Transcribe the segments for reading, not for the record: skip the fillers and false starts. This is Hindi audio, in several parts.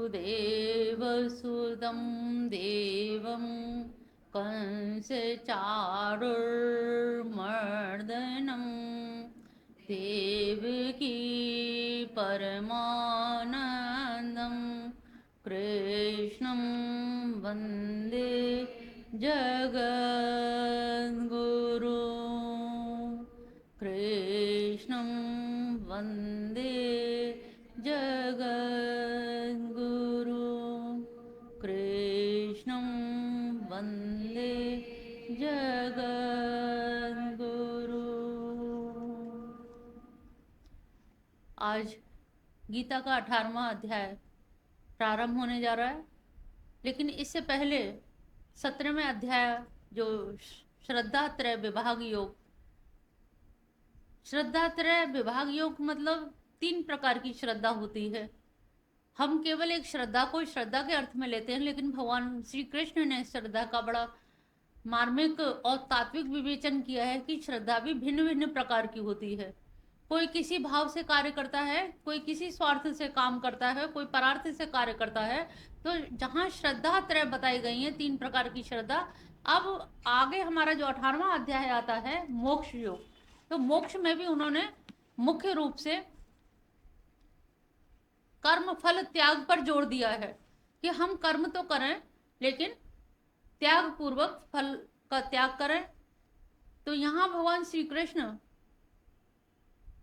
वसुदेवसुतं देवं कंसचारुर्मर्दनं देवकी परमानन्दं कृष्णं वन्दे जगद्गुरु कृष्णं वन्दे जगद्गुरु कृष्णं वन्दे जगद्गुरु। आज गीता का 18वां अध्याय प्रारंभ होने जा रहा है, लेकिन इससे पहले 17वें अध्याय जो श्रद्धात्रय विभाग योग, श्रद्धात्रय विभाग योग मतलब 3 प्रकार की श्रद्धा होती है। हम केवल एक श्रद्धा को श्रद्धा के अर्थ में लेते हैं, लेकिन भगवान श्री कृष्ण ने श्रद्धा का बड़ा मार्मिक और तात्विक विवेचन किया है कि श्रद्धा भी भिन्न भिन्न प्रकार की होती है। कोई किसी भाव से कार्य करता है, कोई किसी स्वार्थ से काम करता है, कोई परार्थ से कार्य करता है। तो जहाँ श्रद्धा त्रय बताई गई है 3 प्रकार की श्रद्धा। अब आगे हमारा जो 18वां अध्याय आता है मोक्ष योग, तो मोक्ष में भी उन्होंने मुख्य रूप से कर्म फल त्याग पर जोर दिया है कि हम कर्म तो करें लेकिन त्याग पूर्वक फल का त्याग करें। तो यहाँ भगवान श्री कृष्ण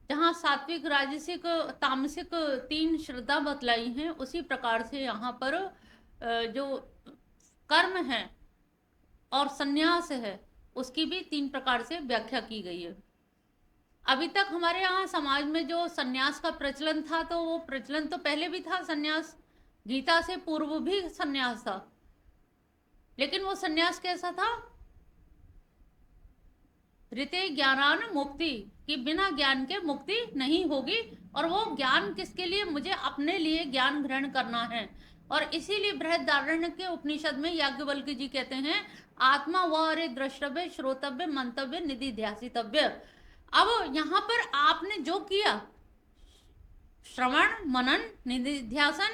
जहाँ सात्विक राजसिक तामसिक 3 श्रद्धा बतलाई हैं, उसी प्रकार से यहाँ पर जो कर्म है और संन्यास है उसकी भी 3 प्रकार से व्याख्या की गई है। अभी तक हमारे यहाँ समाज में जो संन्यास का प्रचलन था, तो वो प्रचलन तो पहले भी था, संन्यास गीता से पूर्व भी संन्यास था, लेकिन वो संन्यास कैसा था? ऋते ज्ञानान मुक्ति, कि बिना ज्ञान के मुक्ति नहीं होगी। और वो ज्ञान किसके लिए? मुझे अपने लिए ज्ञान ग्रहण करना है। और इसीलिए बृहदारण्यक के उपनिषद में याज्ञवल्क्य जी कहते हैं आत्मा व अरे द्रष्टव्य श्रोतव्य मंतव्य निधिध्यासितव्य। अब यहाँ पर आपने जो किया श्रवण मनन निधिध्यासन,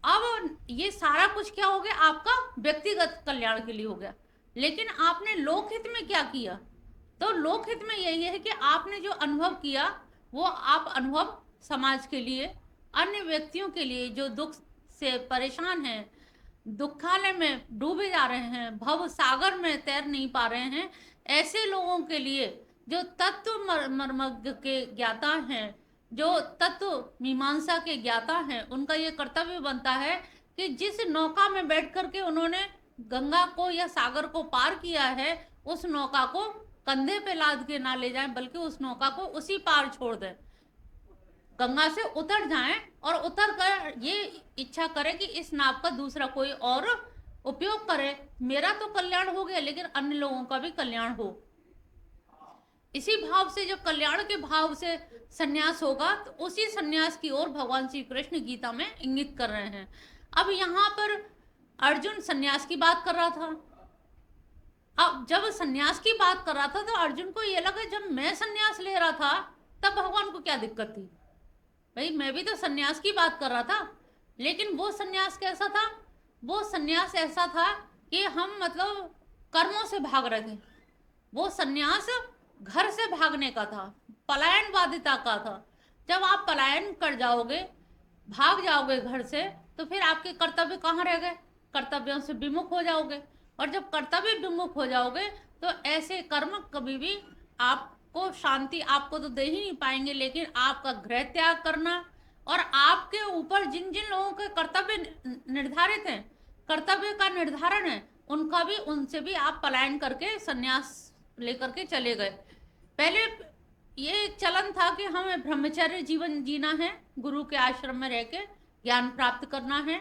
अब ये सारा कुछ क्या हो गया? आपका व्यक्तिगत कल्याण के लिए हो गया। लेकिन आपने लोकहित में क्या किया? तो लोकहित में यही है कि आपने जो अनुभव किया वो आप अनुभव समाज के लिए, अन्य व्यक्तियों के लिए जो दुख से परेशान हैं, दुखालय में डूबे जा रहे हैं, भव सागर में तैर नहीं पा रहे हैं, ऐसे लोगों के लिए जो तत्व मर्मज्ञ के ज्ञाता हैं, जो तत्व मीमांसा के ज्ञाता हैं, उनका ये कर्तव्य बनता है कि जिस नौका में बैठ करके उन्होंने गंगा को या सागर को पार किया है, उस नौका को कंधे पे लाद के ना ले जाएं, बल्कि उस नौका को उसी पार छोड़ दें, गंगा से उतर जाएं और उतर कर ये इच्छा करें कि इस नाव का दूसरा कोई और उपयोग करे। मेरा तो कल्याण हो गया, लेकिन अन्य लोगों का भी कल्याण हो। इसी भाव से, जो कल्याण के भाव से संन्यास होगा, तो उसी संन्यास की ओर भगवान श्री कृष्ण गीता में इंगित कर रहे हैं। अब यहाँ पर अर्जुन संन्यास की बात कर रहा था। अब जब संन्यास की बात कर रहा था तो अर्जुन को ये लगा जब मैं संन्यास ले रहा था तब भगवान को क्या दिक्कत थी? भाई मैं भी तो संन्यास की बात कर रहा था। लेकिन वो संन्यास कैसा था? वो संन्यास ऐसा था कि हम मतलब कर्मों से भाग रहे थे। वो संन्यास घर से भागने का था, पलायनवादिता का था। जब आप पलायन कर जाओगे, भाग जाओगे घर से, तो फिर आपके कर्तव्य कहाँ रह गए? कर्तव्यों से विमुख हो जाओगे। और जब कर्तव्य विमुख हो जाओगे तो ऐसे कर्म कभी भी आपको शांति आपको तो दे ही नहीं पाएंगे। लेकिन आपका गृह त्याग करना और आपके ऊपर जिन जिन लोगों के कर्तव्य निर्धारित हैं, कर्तव्य का निर्धारण है, उनका भी, उनसे भी आप पलायन करके संन्यास लेकर के चले गए। पहले ये एक चलन था कि हमें ब्रह्मचर्य जीवन जीना है, गुरु के आश्रम में रह के ज्ञान प्राप्त करना है,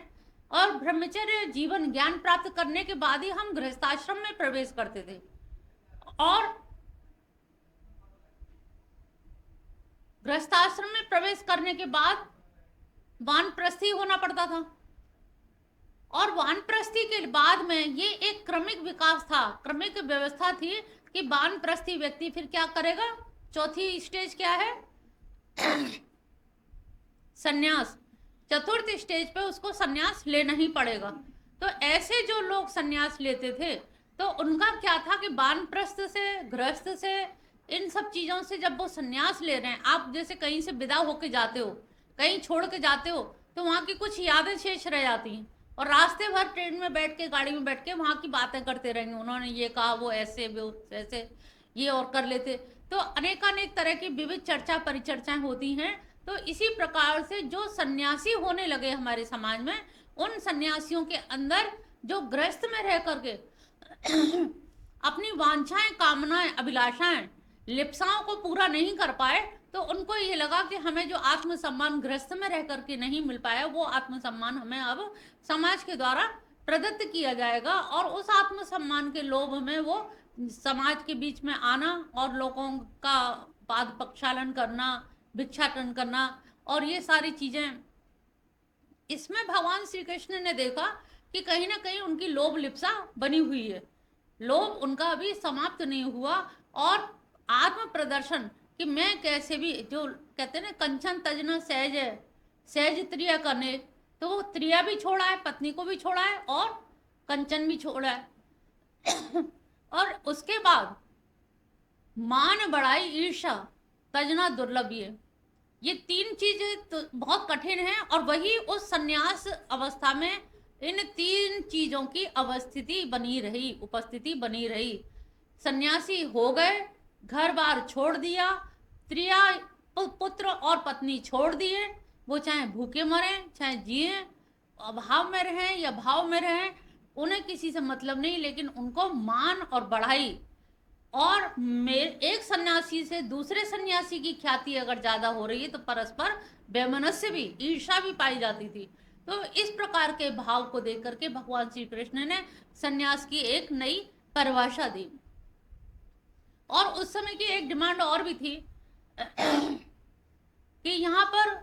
और ब्रह्मचर्य जीवन ज्ञान प्राप्त करने के बाद ही हम गृहस्थाश्रम में प्रवेश करते थे। और गृहस्थाश्रम में प्रवेश करने के बाद वानप्रस्थी होना पड़ता था। और वानप्रस्थी के बाद में ये एक क्रमिक विकास था, क्रमिक व्यवस्था थी कि वानप्रस्थी व्यक्ति फिर क्या करेगा? चौथी स्टेज क्या है? संन्यास। चतुर्थ स्टेज पे उसको सन्यास लेना ही पड़ेगा। तो ऐसे जो लोग सन्यास लेते थे तो उनका क्या था कि वानप्रस्थ से, गृहस्थ से, इन सब चीजों से जब वो सन्यास ले रहे हैं, आप जैसे कहीं से विदा होके जाते हो, कहीं छोड़ के जाते हो, तो वहां की कुछ यादें शेष रह जाती हैं और रास्ते भर ट्रेन में बैठ के, गाड़ी में बैठ के वहां की बातें करते रहेंगे, उन्होंने ये कहा, वो ऐसे, वो ऐसे, ये और कर लेते। तो अनेकानेक तरह की विविध चर्चा परिचर्चाएं होती हैं। तो इसी प्रकार से जो सन्यासी होने लगे हमारे समाज में, उन सन्यासियों के अंदर जो गृहस्थ में रह करके अपनी वांछाएं, कामनाएं, अभिलाषाएं, लिप्साओं को पूरा नहीं कर पाए, तो उनको ये लगा कि हमें जो आत्मसम्मान गृहस्थ में रह करके नहीं मिल पाया, वो आत्मसम्मान हमें अब समाज के द्वारा प्रदत्त किया जाएगा। और उस आत्मसम्मान के लोभ में वो समाज के बीच में आना और लोगों का पाद प्रक्षालन करना, भिक्षाटन करना और ये सारी चीजें, इसमें भगवान श्री कृष्ण ने देखा कि कहीं ना कहीं उनकी लोभ लिप्सा बनी हुई है, लोभ उनका अभी समाप्त नहीं हुआ। और आत्म प्रदर्शन कि मैं कैसे भी, जो कहते हैं ना, कंचन तजना सहज है, सहज त्रिया करने, तो वो त्रिया भी छोड़ा है, पत्नी को भी छोड़ा है और कंचन भी छोड़ा है। और उसके बाद मान बढ़ाई ईर्षा तजना दुर्लभ, ये तीन चीजें तो बहुत कठिन है। और वही उस सन्यास अवस्था में इन तीन चीजों की अवस्थिति बनी रही, उपस्थिति बनी रही। सन्यासी हो गए, घर बार छोड़ दिया, त्रिया, पुत्र और पत्नी छोड़ दिए, वो चाहे भूखे मरे चाहे जिए, अभाव में रहें या भाव में रहें, उन्हें किसी से मतलब नहीं, लेकिन उनको मान और बढ़ाई। और एक सन्यासी से दूसरे सन्यासी की ख्याति अगर ज्यादा हो रही है तो परस्पर वैमनस्य भी, ईर्षा भी पाई जाती थी। तो इस प्रकार के भाव को देख करके भगवान श्री कृष्ण ने सन्यास की एक नई परिभाषा दी। और उस समय की एक डिमांड और भी थी कि यहाँ पर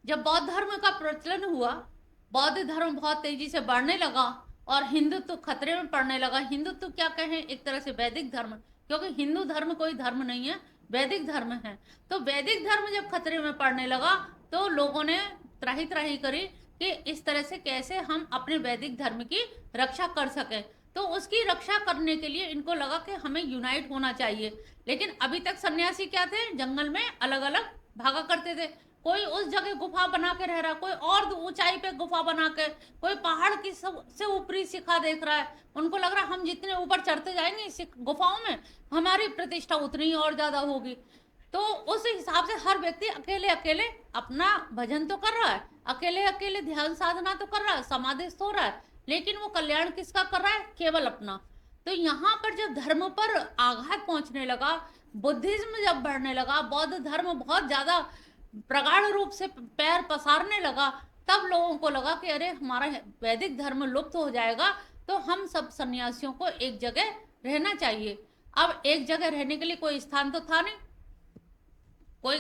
जब बौद्ध धर्म का प्रचलन हुआ, बौद्ध धर्म बहुत तेजी से बढ़ने लगा और हिंदुत्व खतरे में पड़ने लगा। हिंदुत्व क्या कहें, एक तरह से वैदिक धर्म, क्योंकि हिंदू धर्म कोई धर्म नहीं है, वैदिक धर्म है। तो वैदिक धर्म जब खतरे में पड़ने लगा तो लोगों ने त्राही त्राही करी कि इस तरह से कैसे हम अपने वैदिक धर्म की रक्षा कर सकें। तो उसकी रक्षा करने के लिए इनको लगा कि हमें यूनाइट होना चाहिए। लेकिन अभी तक सन्यासी क्या थे, जंगल में अलग अलग भागा करते थे। कोई उस जगह गुफा बना के रह रहा, कोई और ऊंचाई पे गुफा बना के, कोई पहाड़ की सबसे ऊपरी शिखा देख रहा है। उनको लग रहा हम जितने ऊपर चढ़ते जाएंगे इस गुफाओं में हमारी प्रतिष्ठा उतनी ही और ज्यादा होगी। तो उस हिसाब से हर व्यक्ति अकेले अकेले अपना भजन तो कर रहा है, अकेले अकेले ध्यान साधना तो कर रहा है, समाधिस्थ हो रहा है, लेकिन वो कल्याण किसका कर रहा है, केवल अपना। तो यहाँ पर जब धर्म पर आघात पहुंचने लगा, बुद्धिज्म जब बढ़ने लगा, बौद्ध धर्म बहुत ज्यादा प्रगाढ़ रूप से पैर पसारने लगा, तब लोगों को लगा कि अरे हमारा वैदिक धर्म लुप्त हो जाएगा, तो हम सब सन्यासियों को एक जगह रहना चाहिए। अब एक जगह रहने के लिए कोई स्थान तो था नहीं, कोई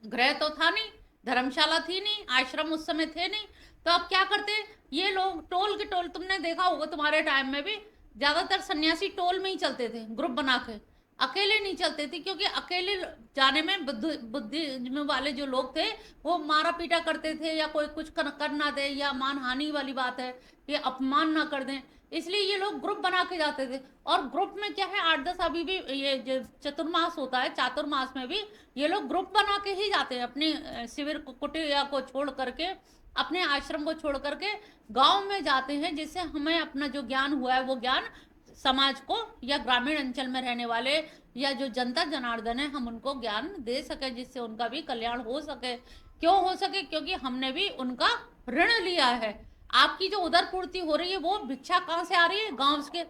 गृह तो था नहीं, धर्मशाला थी नहीं, आश्रम उस समय थे नहीं। तो अब क्या करते, ये लोग टोल के टोल, तुमने देखा होगा तुम्हारे टाइम में भी ज्यादातर सन्यासी टोल में ही चलते थे, ग्रुप बना के, अकेले नहीं चलते थे। क्योंकि अकेले जाने में बुद्धिज्म वाले जो लोग थे वो मारा पीटा करते थे, या कोई कुछ कर ना दे, या मानहानि वाली बात है, ये अपमान ना कर दें, इसलिए ये लोग ग्रुप बना के जाते थे। और ग्रुप में क्या है, 8-10, अभी भी ये जो चतुर्मास होता है, चातुर्मास में भी ये लोग ग्रुप बना के ही जाते हैं, अपने शिविर कुटिया को छोड़ करके, अपने आश्रम को छोड़ करके गांव में जाते हैं, जिससे हमें अपना जो ज्ञान हुआ है वो ज्ञान समाज को या ग्रामीण अंचल में रहने वाले या जो जनता जनार्दन है, हम उनको ज्ञान दे सके, जिससे उनका भी कल्याण हो सके। क्यों हो सके, क्योंकि हमने भी उनका ऋण लिया है। आपकी जो उदर पूर्ति हो रही है वो भिक्षा कहाँ से आ रही है, गांव के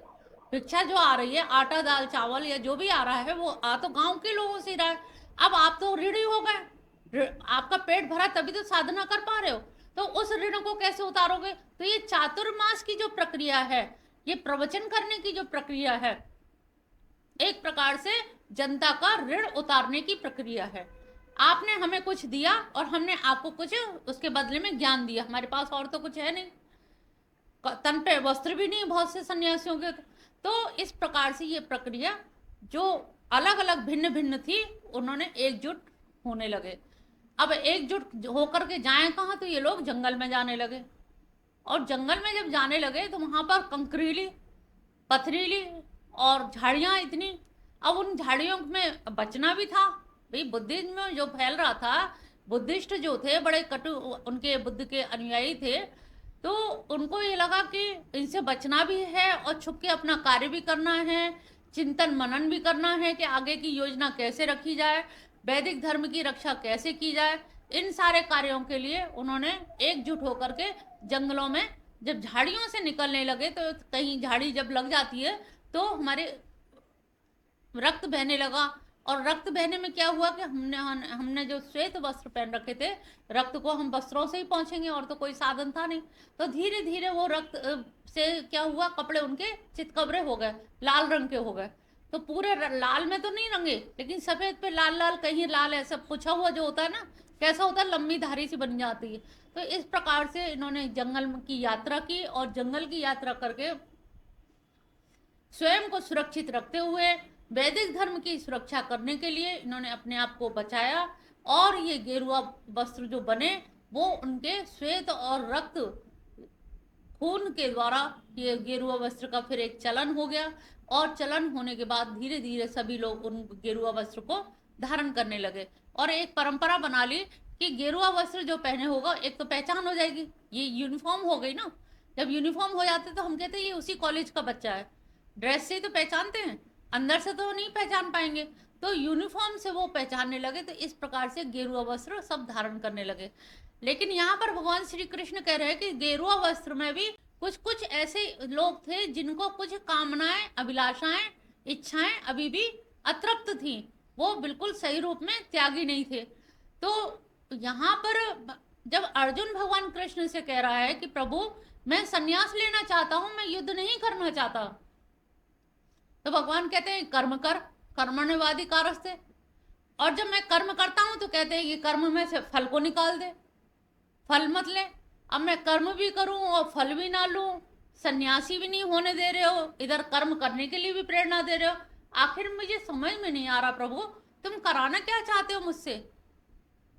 भिक्षा जो आ रही है, आटा दाल चावल या जो भी आ रहा है वो आ तो गांव के लोगों से रहा है। अब आप तो ऋणी हो गए, आपका पेट भरा तभी तो साधना कर पा रहे हो, तो उस ऋण को कैसे उतारोगे। तो ये चातुर्मास की जो प्रक्रिया है, ये प्रवचन करने की जो प्रक्रिया है, एक प्रकार से जनता का ऋण उतारने की प्रक्रिया है। आपने हमें कुछ दिया और हमने आपको कुछ उसके बदले में ज्ञान दिया, हमारे पास और तो कुछ है नहीं, तन पे वस्त्र भी नहीं बहुत से सन्यासियों के। तो इस प्रकार से ये प्रक्रिया जो अलग अलग भिन्न भिन्न थी, उन्होंने एकजुट होने लगे। अब एकजुट होकर के जाएं कहाँ, तो ये लोग जंगल में जाने लगे। और जंगल में जब जाने लगे तो वहां पर कंकरीली, पथरीली और झाड़ियां इतनी। अब उन झाड़ियों में बचना भी था भाई। बुद्धिज्म जो फैल रहा था, बुद्धिस्ट जो थे बड़े कटु, उनके बुद्ध के अनुयायी थे, तो उनको ये लगा कि इनसे बचना भी है और छुप के अपना कार्य भी करना है, चिंतन मनन भी करना है कि आगे की योजना कैसे रखी जाए, वैदिक धर्म की रक्षा कैसे की जाए। इन सारे कार्यों के लिए उन्होंने एकजुट होकर के जंगलों में, जब झाड़ियों से निकलने लगे तो कहीं झाड़ी जब लग जाती है तो हमारे रक्त बहने लगा। और रक्त बहने में क्या हुआ कि हमने जो श्वेत वस्त्र पहन रखे थे, रक्त को हम वस्त्रों से ही पहुंचेंगे और तो कोई साधन था नहीं। तो धीरे धीरे वो रक्त से क्या हुआ, कपड़े उनके चितकबरे हो गए, लाल रंग के हो गए। तो पूरे लाल में तो नहीं रंगे, लेकिन सफेद पे लाल लाल, कहीं लाल ऐसा पुछा हुआ जो होता है ना, कैसा होता है, लंबी धारी सी बन जाती है। तो इस प्रकार से इन्होंने जंगल की यात्रा की और जंगल की यात्रा करके स्वयं को सुरक्षित रखते हुए वैदिक धर्म की सुरक्षा करने के लिए इन्होंने अपने आप को बचाया। और ये गेरुआ वस्त्र जो बने वो उनके श्वेत और रक्त खून के द्वारा ये गेरुआ वस्त्र का फिर एक चलन हो गया। और चलन होने के बाद धीरे धीरे सभी लोग उन गेरुआ वस्त्र को धारण करने लगे और एक परंपरा बना ली कि गेरुआ वस्त्र जो पहने होगा, एक तो पहचान हो जाएगी, ये यूनिफॉर्म हो गई ना। जब यूनिफॉर्म हो जाते तो हम कहते हैं ये उसी कॉलेज का बच्चा है। ड्रेस से ही तो पहचानते हैं, अंदर से तो नहीं पहचान पाएंगे। तो यूनिफॉर्म से वो पहचानने लगे। तो इस प्रकार से गेरुआ वस्त्र सब धारण करने लगे। लेकिन यहाँ पर भगवान श्री कृष्ण कह रहे हैं कि गेरुआ वस्त्र में भी कुछ कुछ ऐसे लोग थे जिनको कुछ कामनाएं, अभिलाषाएं, इच्छाएं अभी भी अतृप्त थी, वो बिल्कुल सही रूप में त्यागी नहीं थे। तो यहाँ पर जब अर्जुन भगवान कृष्ण से कह रहा है कि प्रभु मैं संन्यास लेना चाहता हूं, मैं युद्ध नहीं करना चाहता, तो भगवान कहते हैं कर्म कर, कर्मण्यवादी कारस्ते। और जब मैं कर्म करता हूं तो कहते हैं कि कर्म में से फल को निकाल दे, फल मत ले। अब मैं कर्म भी करूं और फल भी ना लूं, सन्यासी भी नहीं होने दे रहे हो, इधर कर्म करने के लिए भी प्रेरणा दे रहे हो। आखिर मुझे समझ में नहीं आ रहा प्रभु, तुम कराना क्या चाहते हो मुझसे,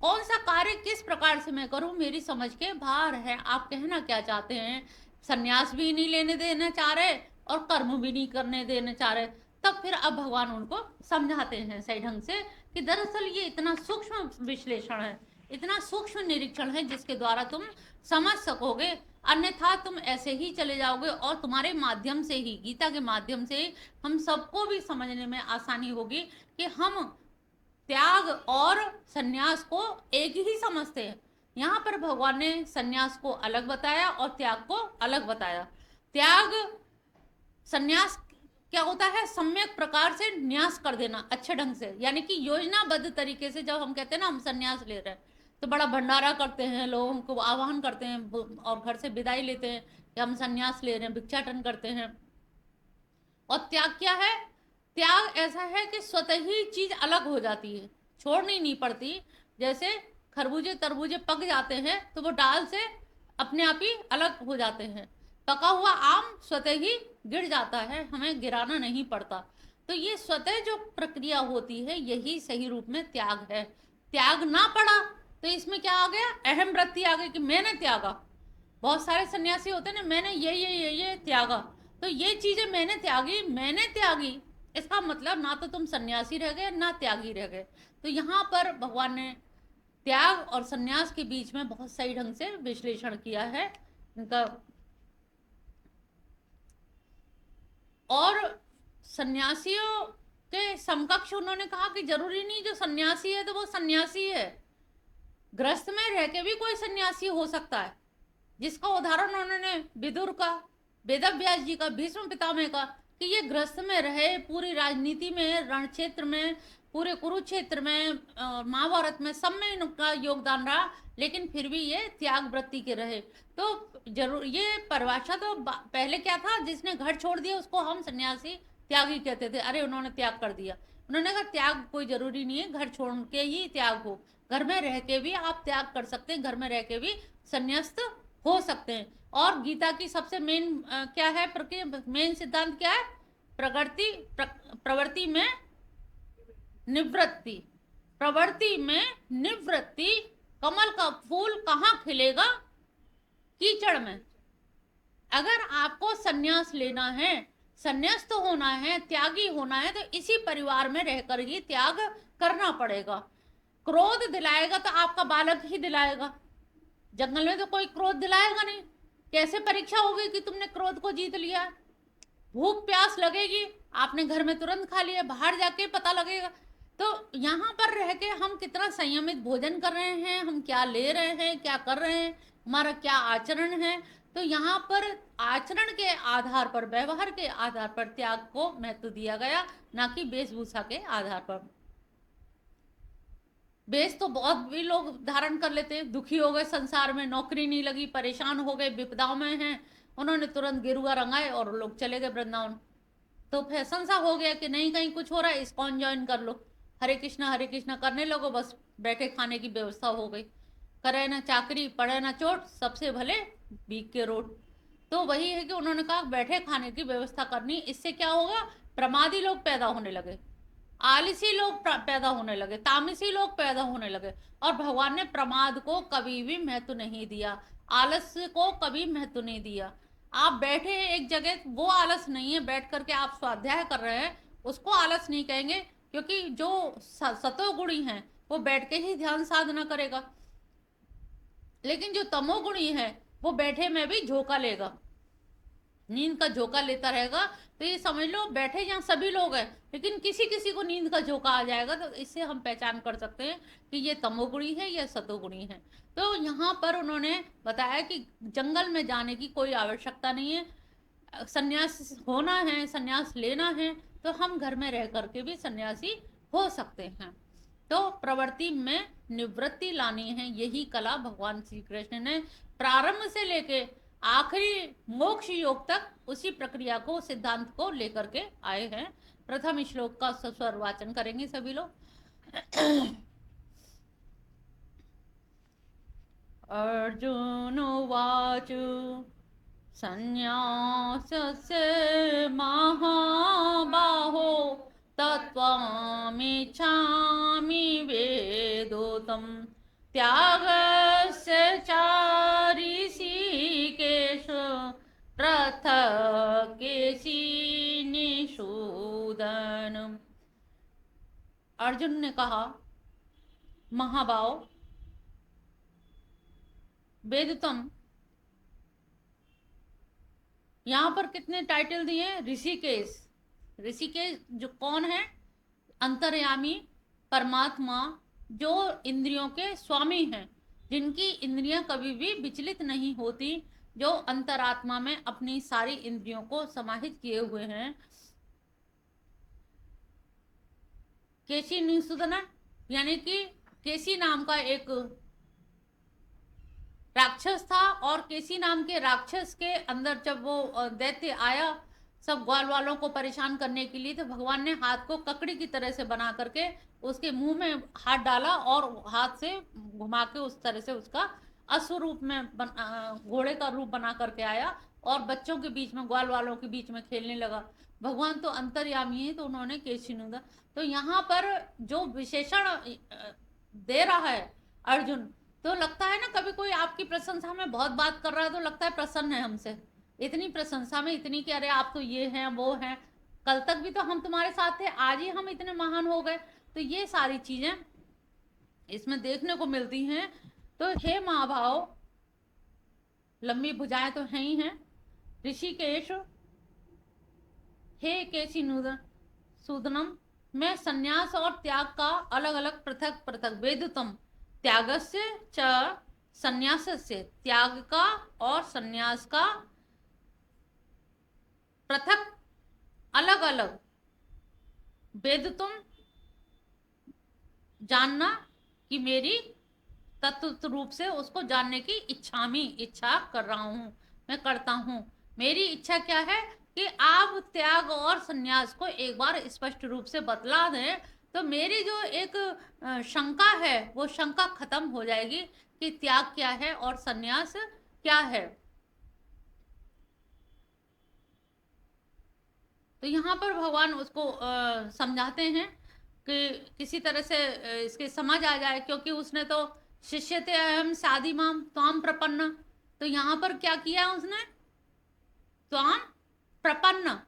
कौन सा कार्य किस प्रकार से मैं करूं, मेरी समझ के बाहर है। आप कहना क्या चाहते हैं? सन्यास भी नहीं लेने देना चाह रहे और कर्म भी नहीं करने देना चाह रहे। तब फिर अब भगवान उनको समझाते हैं सही ढंग से कि दरअसल ये इतना सूक्ष्म विश्लेषण है, इतना सूक्ष्म निरीक्षण है जिसके द्वारा तुम समझ सकोगे, अन्यथा तुम ऐसे ही चले जाओगे। और तुम्हारे माध्यम से ही, गीता के माध्यम से हम सबको भी समझने में आसानी होगी कि हम त्याग और सन्यास को एक ही समझते हैं। यहाँ पर भगवान ने सन्यास को अलग बताया और त्याग को अलग बताया। त्याग, सन्यास क्या होता है, सम्यक प्रकार से न्यास कर देना, अच्छे ढंग से, यानी कि योजनाबद्ध तरीके से। जब हम कहते हैं ना हम सन्यास ले रहे हैं, तो बड़ा भंडारा करते हैं, लोगों को आह्वान करते हैं और घर से विदाई लेते हैं कि हम सन्यास ले रहे हैं, भिक्षाटन करते हैं। और त्याग क्या है? त्याग ऐसा है कि स्वतः ही चीज अलग हो जाती है, छोड़नी नहीं पड़ती। जैसे खरबूजे तरबूजे पक जाते हैं तो वो डाल से अपने आप ही अलग हो जाते हैं। पका हुआ आम स्वतः ही गिर जाता है, हमें गिराना नहीं पड़ता। तो ये स्वतः जो प्रक्रिया होती है यही सही रूप में त्याग है। त्याग ना पड़ा तो इसमें क्या आ गया? अहम वृत्ति आ गई कि मैंने त्यागा। बहुत सारे सन्यासी होते हैं ना, मैंने ये त्यागा। तो ये चीजें मैंने त्यागी, मैंने त्यागी, इसका मतलब ना तो तुम सन्यासी रह गए ना त्यागी रह गए। तो यहाँ पर भगवान ने त्याग और सन्यास के बीच में बहुत सही ढंग से विश्लेषण किया है इनका। और सन्यासियों के समकक्ष उन्होंने कहा कि जरूरी नहीं जो सन्यासी है तो वो सन्यासी है, गृहस्थ में रह के भी कोई सन्यासी हो सकता है। जिसका उदाहरण उन्होंने विदुर का, वेदव्यास जी का, भीष्म पितामह का, कि ये गृहस्थ में रहे, पूरी राजनीति में, रण क्षेत्र में, पूरे कुरुक्षेत्र में, महाभारत में, सब में इनका योगदान रहा, लेकिन फिर भी ये त्याग वृत्ति के रहे। तो जरूर ये परिभाषा तो पहले क्या था, जिसने घर छोड़ दिया उसको हम सन्यासी त्यागी कहते थे। अरे उन्होंने त्याग कर दिया, उन्होंने कहा त्याग कोई जरूरी नहीं है, घर छोड़ के ही त्याग हो, घर में रह के भी आप त्याग कर सकते हैं, घर में रह के भी संन्यास्त हो सकते हैं। और गीता की सबसे मेन क्या है, मेन सिद्धांत क्या है? प्रवृत्ति में निवृत्ति। प्रवृत्ति में निवृत्ति। कमल का फूल कहाँ खिलेगा? कीचड़ में। अगर आपको सन्यास लेना है, संन्यास्त होना है, त्यागी होना है, तो इसी परिवार में रहकर ही त्याग करना पड़ेगा। क्रोध दिलाएगा तो आपका बालक ही दिलाएगा, जंगल में तो कोई क्रोध दिलाएगा नहीं। कैसे परीक्षा होगी कि तुमने क्रोध को जीत लिया? भूख प्यास लगेगी, आपने घर में तुरंत खा लिया, बाहर जाके पता लगेगा। तो यहाँ पर रह के हम कितना संयमित भोजन कर रहे हैं, हम क्या ले रहे हैं, क्या कर रहे हैं, हमारा क्या आचरण है। तो यहाँ पर आचरण के आधार पर, व्यवहार के आधार पर त्याग को महत्व दिया गया, ना कि वेशभूषा के आधार पर। वेश तो बहुत भी लोग धारण कर लेते हैं। दुखी हो गए, संसार में नौकरी नहीं लगी, परेशान हो गए, विपदाओं में हैं, उन्होंने तुरंत गेरुआ रंगाए और लोग चले गए वृंदावन। तो फैशन सा हो गया कि नहीं, कहीं कुछ हो रहा है, इस्कॉन ज्वाइन कर लो, हरे कृष्णा करने लगो, बस बैठे खाने की व्यवस्था हो गई। करे ना चाकरी, पड़े ना चोट, सबसे भले बीक के रोट। तो वही है कि उन्होंने कहा बैठे खाने की व्यवस्था करनी। इससे क्या होगा? प्रमादी लोग पैदा होने लगे, आलसी लोग पैदा होने लगे, तामसी लोग पैदा होने लगे। और भगवान ने प्रमाद को कभी भी महत्व नहीं दिया, आलस्य को कभी महत्व नहीं दिया। आप बैठे एक जगह, वो आलस नहीं है, बैठ करके आप स्वाध्याय कर रहे हैं, उसको आलस नहीं कहेंगे, क्योंकि जो सतोगुणी है वो बैठ के ही ध्यान साधना करेगा। लेकिन जो तमोगुणी है वो बैठे में भी झोंका लेगा, नींद का झोंका लेता रहेगा। तो ये समझ लो बैठे जहाँ सभी लोग हैं, लेकिन किसी किसी को नींद का झोंका आ जाएगा। तो इससे हम पहचान कर सकते हैं कि ये तमोगुणी है या सतोगुणी है। तो यहाँ पर उन्होंने बताया कि जंगल में जाने की कोई आवश्यकता नहीं है, संन्यास होना है, संन्यास लेना है तो हम घर में रह करके भी सन्यासी हो सकते हैं। तो प्रवृत्ति में निवृत्ति लानी है, यही कला भगवान श्री कृष्ण ने प्रारंभ से लेके आखिरी मोक्ष योग तक उसी प्रक्रिया को, सिद्धांत को लेकर के आए हैं। प्रथम श्लोक का स्वर वाचन करेंगे सभी लोग। अर्जुन उवाच संन्यासस्य महाबाहो तत्त्वमिच्छामि वेदोतं त्यागस्य च ऋषिकेश पृथक् केशिनिषूदन। अर्जुन ने कहा, महाबाहो, वेदोत्तम। यहाँ पर कितने टाइटल दिए? ऋषिकेश। ऋषिकेश जो कौन है? अंतर्यामी परमात्मा, जो इंद्रियों के स्वामी हैं, जिनकी इंद्रियां कभी भी विचलित नहीं होती, जो अंतरात्मा में अपनी सारी इंद्रियों को समाहित किए हुए हैं। केशी निषूदन, यानी कि केशी नाम का एक राक्षस था, और केसी नाम के राक्षस के अंदर जब वो दैत्य आया सब ग्वाल वालों को परेशान करने के लिए, तो भगवान ने हाथ को ककड़ी की तरह से बना करके उसके मुंह में हाथ डाला और हाथ से घुमा के उस तरह से उसका अश्व रूप में घोड़े का रूप बना करके आया और बच्चों के बीच में, ग्वाल वालों के बीच में खेलने लगा। भगवान तो अंतर्यामी है, तो उन्होंने केशिनुदा। तो यहाँ पर जो विशेषण दे रहा है अर्जुन, तो लगता है ना, कभी कोई आपकी प्रशंसा में बहुत बात कर रहा है तो लगता है प्रसन्न है हमसे, इतनी प्रशंसा में, इतनी कि अरे आप तो ये हैं वो हैं, कल तक भी तो हम तुम्हारे साथ थे, आज ही हम इतने महान हो गए। तो ये सारी चीजें इसमें देखने को मिलती हैं। तो हे महाभाव, लंबी भुजाएं तो हैं ही हैं, ऋषिकेश, हे केशी सूदनम, मैं संन्यास और त्याग का अलग अलग पृथक पृथक, वेदुतम, त्यागस्य च संन्यासस्य, त्याग का और संन्यास का पृथक, अलग अलग, वेदुतम, जानना कि मेरी तत्व रूप से उसको जानने की इच्छा कर रहा हूं, मैं करता हूं। मेरी इच्छा क्या है कि आप त्याग और संन्यास को एक बार स्पष्ट रूप से बतला दें, तो मेरी जो एक शंका है वो शंका खत्म हो जाएगी कि त्याग क्या है और संन्यास क्या है। तो यहाँ पर भगवान उसको समझाते हैं कि किसी तरह से इसके समझ आ जाए, क्योंकि उसने तो शिष्यते अहम साधि माम त्वाम प्रपन्न, तो यहाँ पर क्या किया उसने, त्वाम प्रपन्न।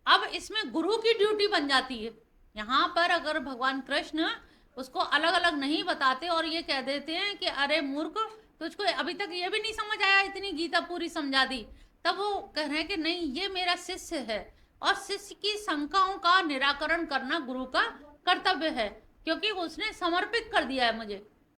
अब इसमें गुरु की ड्यूटी बन जाती है। यहाँ पर अगर भगवान कृष्ण उसको अलग अलग नहीं बताते और ये कह देते हैं कि अरे मूर्ख, तुझको अभी तक ये भी नहीं समझ आया, इतनी गीता पूरी समझा दी, तब वो कह रहे हैं कि नहीं, ये मेरा शिष्य है और शिष्य की शंकाओं का निराकरण करना गुरु का कर्तव्य है, क्योंकि उसने समर्पित कर दिया है मुझे।